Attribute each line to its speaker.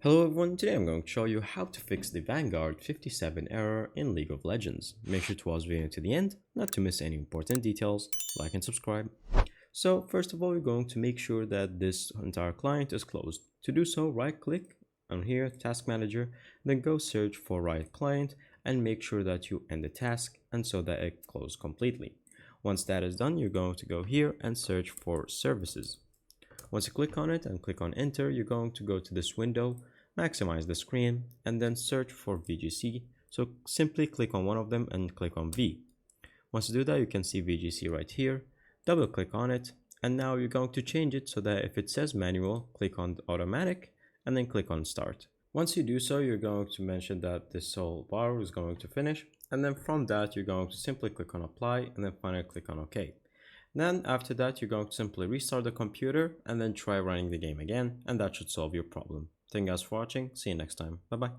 Speaker 1: Hello everyone, today I'm going to show you how to fix the Vanguard 57 error in League of Legends. Make sure to watch the video to the end, not to miss any important details, like and subscribe. So first of all, you're going to make sure that this entire client is closed. To do so, right click on here, Task Manager, then go search for Right Client and make sure that you end the task and so that it closes completely. Once that is done, you're going to go here and search for Services. Once you click on it and click on Enter, you're going to go to this window, maximize the screen, and then search for VGC. So simply click on one of them and click on V. Once you do that, you can see VGC right here. Double click on it, and now you're going to change it so that if it says manual, click on automatic, and then click on start. Once you do so, you're going to mention that this whole bar is going to finish, and then from that, you're going to simply click on apply, and then finally click on OK. Then after that, you're going to simply restart the computer and then try running the game again, and that should solve your problem. Thank you guys for watching. See you next time. Bye bye.